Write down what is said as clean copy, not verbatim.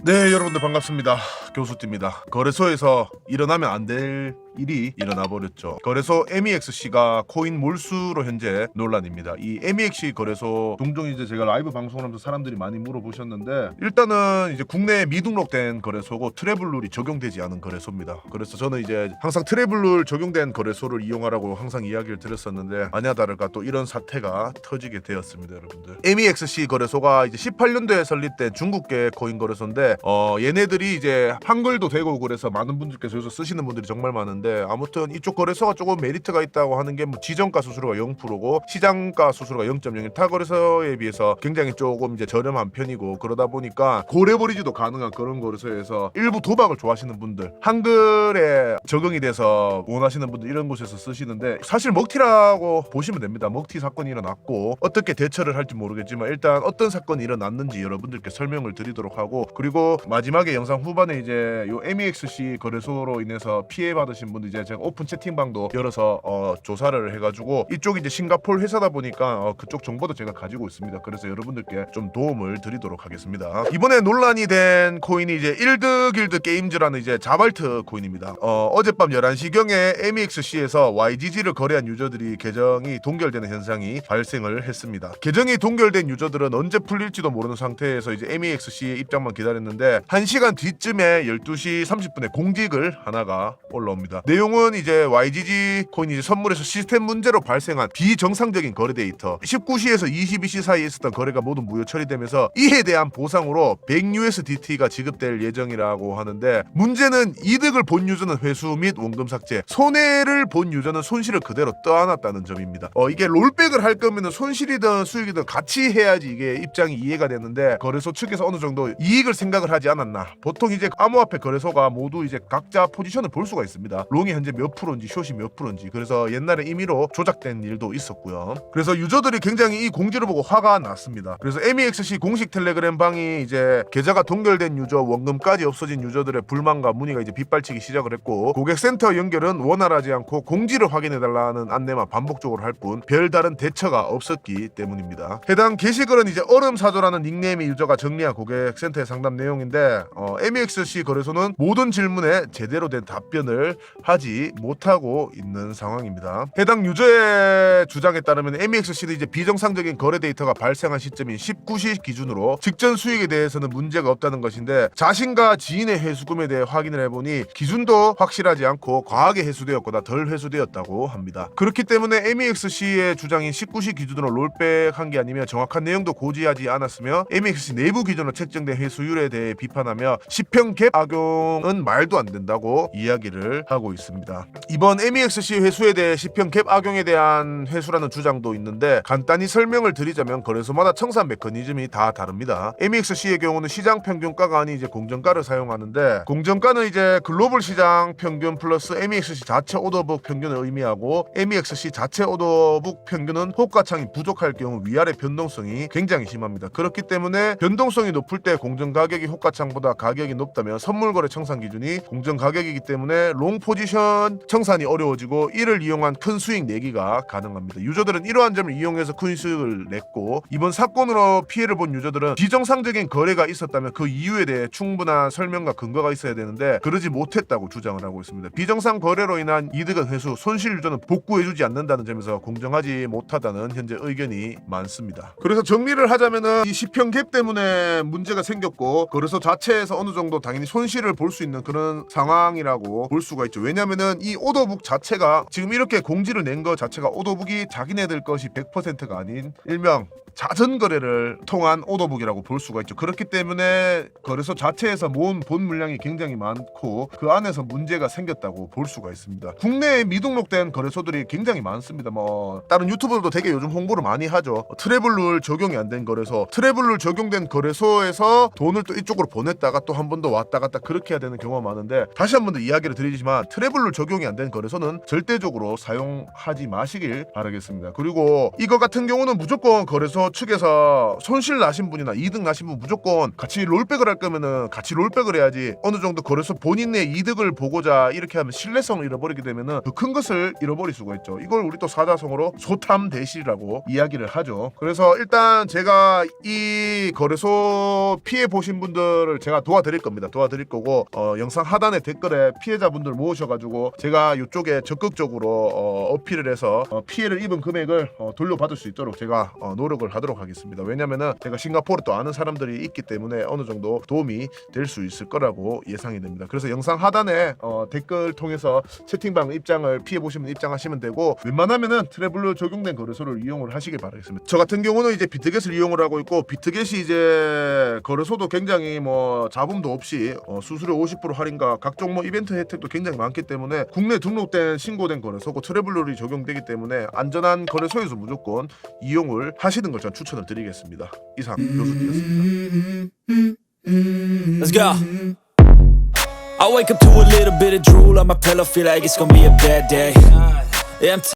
네, 여러분들 반갑습니다. 교수띠입니다. 거래소에서 일어나면 안 될 일이 일어나 버렸죠. 거래소 MEXC가 코인 몰수로 현재 논란입니다. 이 MEXC 거래소 종종 이제 제가 라이브 방송을 하면서 사람들이 많이 물어보셨는데, 일단은 이제 국내에 미등록된 거래소고 트래블 룰이 적용되지 않은 거래소입니다. 그래서 저는 이제 항상 트래블 룰 적용된 거래소를 이용하라고 항상 이야기를 드렸었는데, 아니야 다를까 또 이런 사태가 터지게 되었습니다, 여러분들. MEXC 거래소가 이제 18년도에 설립된 중국계 코인 거래소인데, 얘네들이 이제 한글도 되고 그래서 많은 분들께서 여기서 쓰시는 분들이 정말 많은데, 아무튼 이쪽 거래소가 조금 메리트가 있다고 하는 게 뭐 지정가 수수료가 0%고 시장가 수수료가 0.01, 타 거래소에 비해서 굉장히 조금 이제 저렴한 편이고, 그러다 보니까 고래버리지도 가능한 그런 거래소에서 일부 도박을 좋아하시는 분들, 한글에 적응이 돼서 원하시는 분들 이런 곳에서 쓰시는데, 사실 먹튀라고 보시면 됩니다. 먹튀 사건이 일어났고 어떻게 대처를 할지 모르겠지만 일단 어떤 사건이 일어났는지 여러분들께 설명을 드리도록 하고, 그리고 마지막에 영상 후반에 이제 요 MEXC 거래소로 인해서 피해 받으신 분들 이제 제가 오픈 채팅방도 열어서 조사를 해가지고, 이쪽이 이제 싱가포르 회사다 보니까 그쪽 정보도 제가 가지고 있습니다. 그래서 여러분들께 좀 도움을 드리도록 하겠습니다. 이번에 논란이 된 코인이 이제 일드길드 게임즈라는 이제 자발트 코인입니다. 어젯밤 11시경에 MEXC에서 YGG를 거래한 유저들이 계정이 동결되는 현상이 발생을 했습니다. 계정이 동결된 유저들은 언제 풀릴지도 모르는 상태에서 이제 MEXC의 입장만 기다렸는데, 1시간 뒤쯤에 12시 30분에 공지글 하나가 올라옵니다. 내용은 이제 YGG 코인이 선물에서 시스템 문제로 발생한 비정상적인 거래 데이터 19시에서 22시 사이에 있었던 거래가 모두 무효 처리되면서 이에 대한 보상으로 100USDT가 지급될 예정이라고 하는데, 문제는 이득을 본 유저는 회수 및 원금 삭제, 손해를 본 유저는 손실을 그대로 떠안았다는 점입니다. 이게 롤백을 할 거면 손실이든 수익이든 같이 해야지 이게 입장이 이해가 되는데, 거래소 측에서 어느 정도 이익을 생각을 하지 않았나. 보통 이제 암호화폐 거래소가 모두 이제 각자 포지션을 볼 수가 있습니다. 롱이 현재 몇 프로인지 숏이 몇 프로인지. 그래서 옛날에 임의로 조작된 일도 있었고요. 그래서 유저들이 굉장히 이 공지를 보고 화가 났습니다. 그래서 MEXC 공식 텔레그램 방이 이제 계좌가 동결된 유저, 원금까지 없어진 유저들의 불만과 문의가 이제 빗발치기 시작을 했고, 고객센터 연결은 원활하지 않고 공지를 확인해달라는 안내만 반복적으로 할 뿐 별다른 대처가 없었기 때문입니다. 해당 게시글은 이제 얼음사조라는 닉네임의 유저가 정리한 고객센터의 상담 내용인데, MEXC 거래소는 모든 질문에 제대로 된 답변을 하지 못하고 있는 상황입니다. 해당 유저의 주장에 따르면 MEXC는 이제 비정상적인 거래 데이터가 발생한 시점인 19시 기준으로 직전 수익에 대해서는 문제가 없다는 것인데, 자신과 지인의 회수금에 대해 확인을 해보니 기준도 확실하지 않고 과하게 회수되었거나 덜 회수되었다고 합니다. 그렇기 때문에 MEXC의 주장인 19시 기준으로 롤백한 게 아니며 정확한 내용도 고지하지 않았으며 MEXC 내부 기준으로 책정된 회수율에 대해 비판하며 10평 갭 악용은 말도 안 된다고 이야기를 하고 있습니다. 이번 MEXC 회수에 대해 10평 갭 악용에 대한 회수라는 주장도 있는데, 간단히 설명을 드리자면 거래소마다 청산 메커니즘이 다 다릅니다. MEXC의 경우는 시장 평균가가 아닌 이제 공정가를 사용하는데, 공정가는 이제 글로벌 시장 평균 플러스 MEXC 자체 오더북 평균을 의미하고, MEXC 자체 오더북 평균은 호가창이 부족할 경우 위아래 변동성이 굉장히 심합니다. 그렇기 때문에 변동성이 높을 때 공정 가격이 호가창보다 가격이 높다면 선물거래 청산 기준이 공정 가격이기 때문에 롱 포지션 청산이 어려워지고, 이를 이용한 큰 수익 내기가 가능합니다. 유저들은 이러한 점을 이용해서 큰 수익을 냈고, 이번 사건으로 피해를 본 유저들은 비정상적인 거래가 있었다면 그 이유에 대해 충분한 설명과 근거가 있어야 되는데 그러지 못했다고 주장을 하고 있습니다. 비정상 거래로 인한 이득은 회수, 손실 유저는 복구해주지 않는다는 점에서 공정하지 못하다는 현재 의견이 많습니다. 그래서 정리를 하자면은 이 10평 갭 때문에 문제가 생겼고, 거래소 자체에서 어느 정도 당연히 손실을 볼 수 있는 그런 상황이라고 볼 수가 있죠. 왜냐면은 이 오더북 자체가 지금 이렇게 공지를 낸 거 자체가 오더북이 자기네들 것이 100%가 아닌 일명 자전거래를 통한 오더북이라고 볼 수가 있죠. 그렇기 때문에 거래소 자체에서 모은 본 물량이 굉장히 많고 그 안에서 문제가 생겼다고 볼 수가 있습니다. 국내에 미등록된 거래소들이 굉장히 많습니다. 뭐 다른 유튜버들도 되게 요즘 홍보를 많이 하죠. 트래블룰 적용이 안 된 거래소, 트래블룰 적용된 거래소에서 돈을 또 이쪽으로 보냈다가 또 한 번 더 왔다 갔다 그렇게 해야 되는 경우가 많은데, 다시 한 번 더 이야기를 드리지만 트래블룰 적용이 안 된 거래소는 절대적으로 사용하지 마시길 바라겠습니다. 그리고 이거 같은 경우는 무조건 거래소 거래소 측에서 손실 나신 분이나 이득 나신 분 무조건 같이 롤백을 할 거면은 같이 롤백을 해야지, 어느 정도 거래소 본인의 이득을 보고자 이렇게 하면 신뢰성을 잃어버리게 되면은 더 큰 것을 잃어버릴 수가 있죠. 이걸 우리 또 사자성어로 소탐대실이라고 이야기를 하죠. 그래서 일단 제가 이 거래소 피해 보신 분들을 제가 도와드릴 겁니다. 도와드릴 거고, 영상 하단에 댓글에 피해자분들 모으셔가지고 제가 이쪽에 적극적으로 어필을 해서 피해를 입은 금액을 돌려받을 수 있도록 제가 노력을 하도록 하겠습니다. 왜냐면은 제가 싱가포르에 또 아는 사람들이 있기 때문에 어느 정도 도움이 될 수 있을 거라고 예상이 됩니다. 그래서 영상 하단에 댓글 통해서 채팅방 입장을 피해 보시면 입장하시면 되고, 웬만하면은 트래블로 적용된 거래소를 이용을 하시길 바라겠습니다. 저 같은 경우는 이제 비트겟을 이용을 하고 있고, 비트겟이 이제 거래소도 굉장히 뭐 잡음도 없이 수수료 50% 할인과 각종 뭐 이벤트 혜택도 굉장히 많기 때문에 국내 등록된 신고된 거래소고 트래블룰이 적용되기 때문에 안전한 거래소에서 무조건 이용을 하시는 걸 저는 추천을 드리겠습니다. 이상 교수님이었습니다. Let's go. I wake up to a little bit of drool on my pillow, feel like it's gonna be a bad day. Yeah, I'm